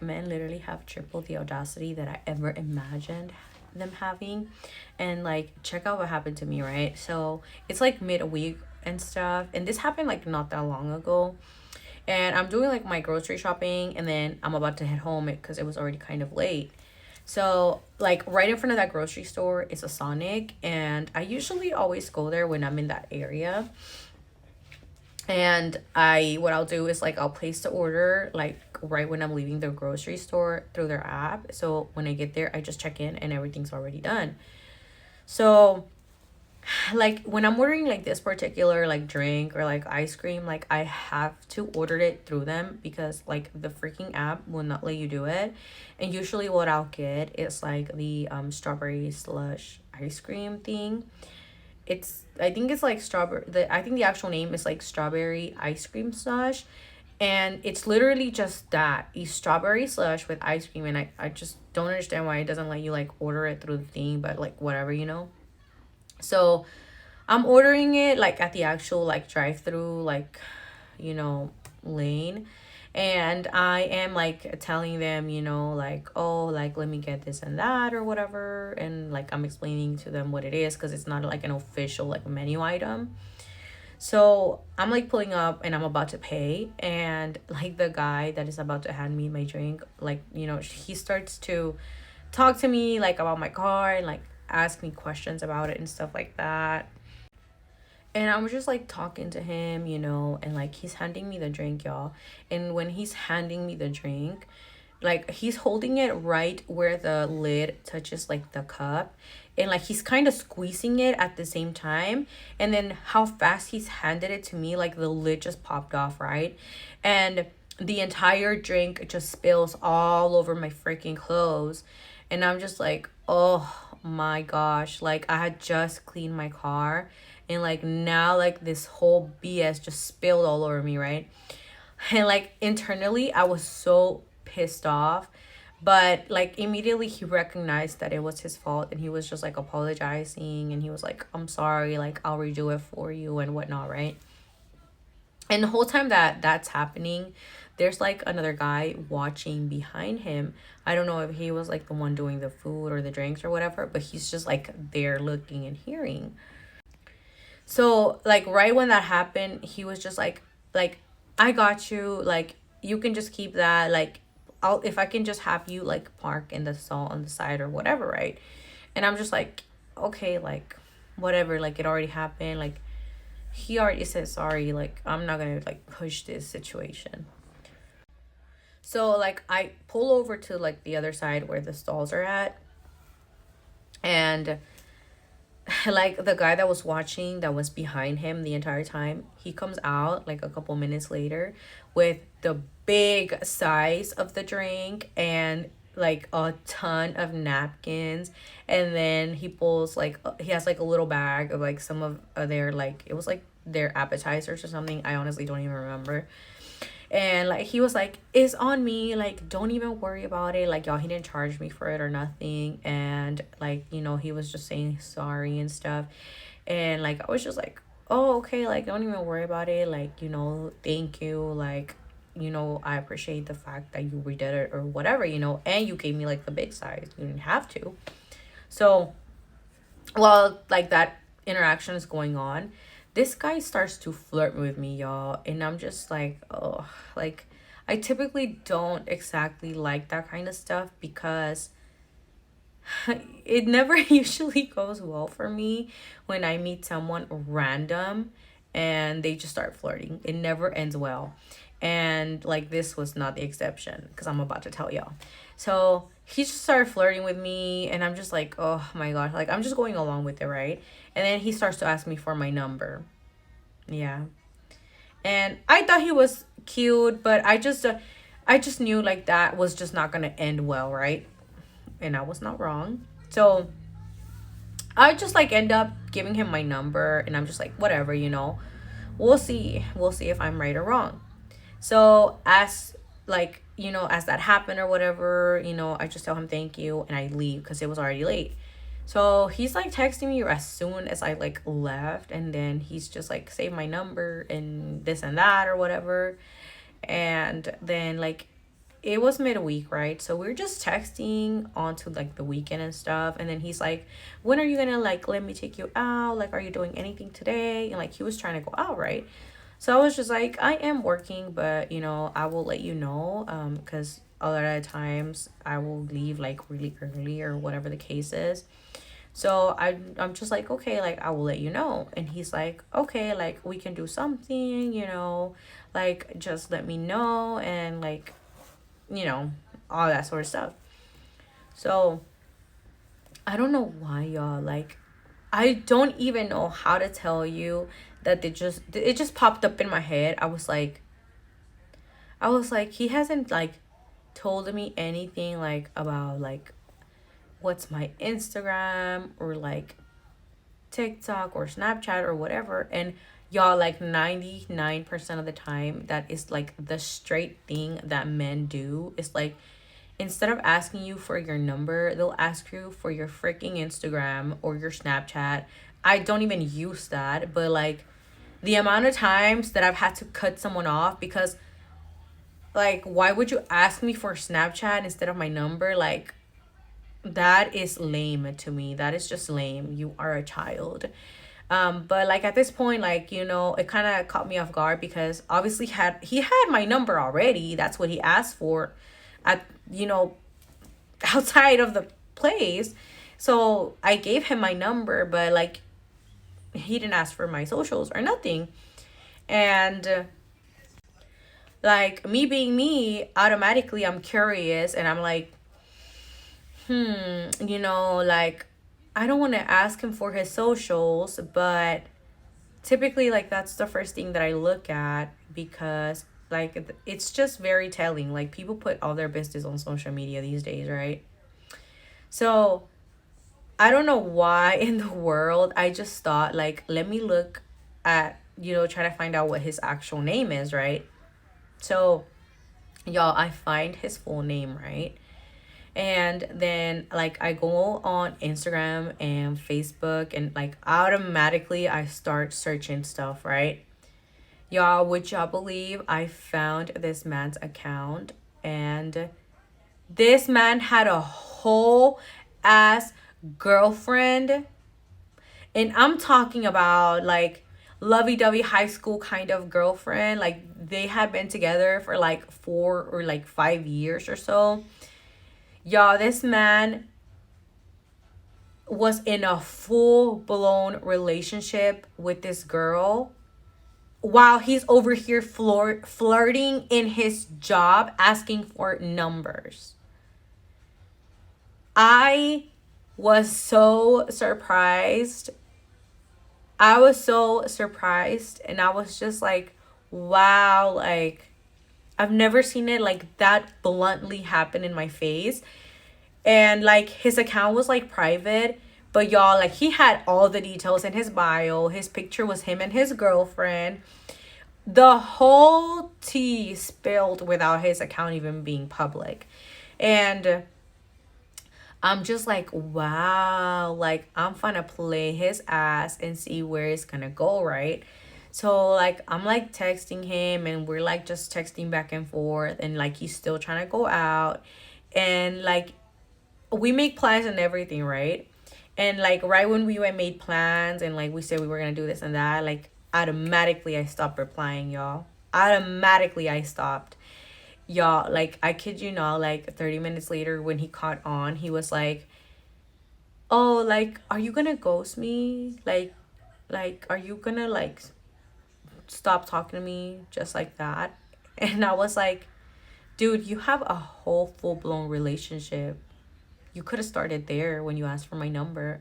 like men literally have triple the audacity that I ever imagined them having. And like check out what happened to me, right? So it's like midweek and stuff, and this happened like not that long ago. And I'm doing like my grocery shopping, and then I'm about to head home because it was already kind of late. So like right in front of that grocery store is a Sonic, and I usually always go there when I'm in that area. And I what I'll do is like I'll place the order like right when I'm leaving the grocery store through their app. So when I get there, I just check in and everything's already done. So like when I'm ordering like this particular like drink or like ice cream, like I have to order it through them because like the freaking app will not let you do it. And usually what I'll get is like the strawberry slush ice cream thing. It's I think it's like strawberry, the I think the actual name is like strawberry ice cream slush. And it's literally just that, a strawberry slush with ice cream. And I just don't understand why it doesn't let you like order it through the thing, but like whatever, you know. So I'm ordering it like at the actual like drive through like, you know, lane. And I am like telling them, you know, like, oh, like let me get this and that or whatever. And like I'm explaining to them what it is because it's not like an official like menu item. So I'm like pulling up and I'm about to pay, and like the guy that is about to hand me my drink, like, you know, he starts to talk to me like about my car and like ask me questions about it and stuff like that. And I was just like talking to him, you know, and like he's handing me the drink, y'all. And when he's handing me the drink, like he's holding it right where the lid touches like the cup. And like he's kind of squeezing it at the same time. And then how fast he's handed it to me, like the lid just popped off, right? And the entire drink just spills all over my freaking clothes. And I'm just like, oh my gosh, like I had just cleaned my car, and like now like this whole BS just spilled all over me, right? And like internally I was so pissed off, but like immediately he recognized that it was his fault, and he was just like apologizing, and he was like, I'm sorry, like I'll redo it for you and whatnot, right? And the whole time that that's happening, there's like another guy watching behind him. I don't know if he was like the one doing the food or the drinks or whatever, but he's just like there looking and hearing. So like right when that happened, he was just like I got you, like you can just keep that, like I'll if I can just have you like park in the stall on the side or whatever, right? And I'm just like, okay, like whatever, like it already happened, like he already said sorry, like I'm not gonna like push this situation. So like I pull over to like the other side where the stalls are at, and like the guy that was watching, that was behind him the entire time, he comes out like a couple minutes later with the big size of the drink and like a ton of napkins. And then he pulls like he has like a little bag of like some of their like it was like their appetizers or something, I honestly don't even remember. And like he was like, it's on me, like don't even worry about it, like y'all, he didn't charge me for it or nothing. And like, you know, he was just saying sorry and stuff. And like I was just like, oh okay, like don't even worry about it, like, you know, thank you, like, you know, I appreciate the fact that you redid it or whatever, you know, and you gave me like the big size, you didn't have to. So while like that interaction is going on, this guy starts to flirt with me, y'all. And I'm just like, oh, like I typically don't exactly like that kind of stuff because it never usually goes well for me when I meet someone random and they just start flirting. It never ends well. And like this was not the exception because I'm about to tell y'all. So he just started flirting with me, and I'm just like, oh my gosh, like I'm just going along with it, right? And then he starts to ask me for my number. Yeah. And I thought he was cute, but I just knew like that was just not going to end well, right? And I was not wrong. So I just like end up giving him my number, and I'm just like, whatever, you know. We'll see. We'll see if I'm right or wrong. So as like, you know, as that happened or whatever, you know, I just tell him thank you and I leave because it was already late. So he's like texting me as soon as I like left, and then he's just like save my number and this and that or whatever. And then like it was midweek, right? So we are just texting onto like the weekend and stuff. And then he's like, when are you gonna like let me take you out? Like, are you doing anything today? And like he was trying to go out, right? So I was just like, I am working, but I will let you know. Because a lot of times I will leave like really early or whatever the case is. So I'm just like, okay, like I will let you know. And he's like, okay, like we can do something, like just let me know and like, you know, all that sort of stuff. So I don't know why y'all like I don't even know how to tell you that it just popped up in my head. I was like he hasn't like told me anything like about like what's my Instagram or like TikTok or Snapchat or whatever. And y'all, like 99% of the time, that is like the straight thing that men do. Is like, instead of asking you for your number, they'll ask you for your freaking Instagram or your Snapchat. I don't even use that, but like the amount of times that I've had to cut someone off because, like, why would you ask me for Snapchat instead of my number? Like, that is lame to me. That is just lame. You are a child. But like at this point, like, it kind of caught me off guard because obviously he had my number already. That's what he asked for at, outside of the place. So I gave him my number, but like he didn't ask for my socials or nothing. And like me being me, automatically I'm curious and I'm like, like I don't want to ask him for his socials, but typically like that's the first thing that I look at because like it's just very telling. Like people put all their business on social media these days, right? So I don't know why in the world I just thought like let me look at try to find out what his actual name is, right? So y'all, I find his full name, right? And then like I go on Instagram and Facebook and like automatically I start searching stuff, right? Y'all, would y'all believe I found this man's account, and this man had a whole ass girlfriend. And I'm talking about like lovey-dovey high school kind of girlfriend. Like they had been together for like 4 or like 5 years or so. Y'all, this man was in a full blown relationship with this girl while he's over here flirting in his job, asking for numbers. I was so surprised. I was so surprised, and I was just like, wow, like I've never seen it like that bluntly happen in my face. And like his account was like private, but y'all, like he had all the details in his bio. His picture was him and his girlfriend. The whole tea spilled without his account even being public. And I'm just like, wow, like I'm gonna play his ass and see where it's gonna go, right? So like I'm like texting him and we're like just texting back and forth, and like he's still trying to go out. And like we make plans and everything, right? And like right when we went made plans and like we said we were gonna do this and that, like automatically I stopped replying, y'all. Automatically I stopped. Y'all, like I kid you not, like 30 minutes later when he caught on, he was like, oh, like are you gonna ghost me? Like are you gonna like stop talking to me just like that? And I was like, dude, you have a whole full-blown relationship. You could have started there when you asked for my number.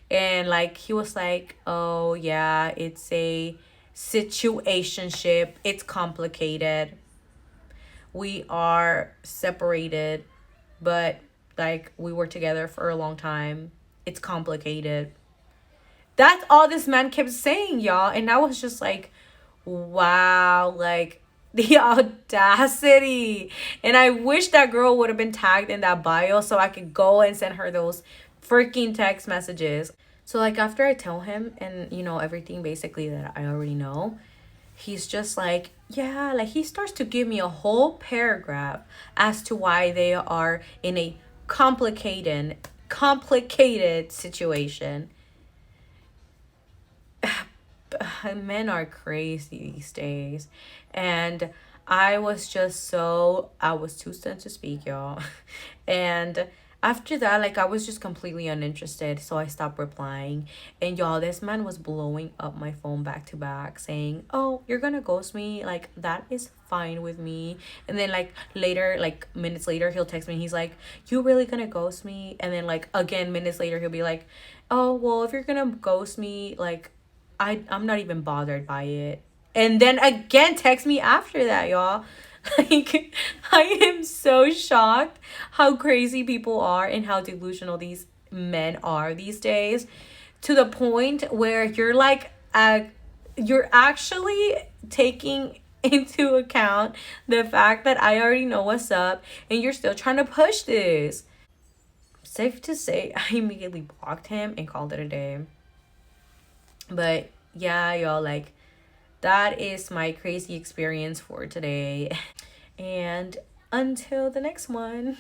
And like he was like, oh yeah, it's a situationship, it's complicated, we are separated, but like we were together for a long time, it's complicated. That's all this man kept saying, y'all. And I was just like, wow, like the audacity. And I wish that girl would have been tagged in that bio so I could go and send her those freaking text messages. So like after I tell him and everything basically that I already know, he's just like, Yeah, like he starts to give me a whole paragraph as to why they are in a complicated situation. Men are crazy these days. And I was too stunned to speak, y'all. And after that, like I was just completely uninterested. So I stopped replying. And y'all, this man was blowing up my phone back to back saying, "Oh, you're gonna ghost me? Like that is fine with me." And then like later, like minutes later, he'll text me. He's like, "You really gonna ghost me?" And then like again minutes later, he'll be like, "Oh, well, if you're gonna ghost me, like I'm not even bothered by it." And then again text me after that, y'all. Like I am so shocked how crazy people are and how delusional these men are these days, to the point where you're actually taking into account the fact that I already know what's up and you're still trying to push this. Safe to say, I immediately blocked him and called it a day. But yeah, y'all, like that is my crazy experience for today. And until the next one.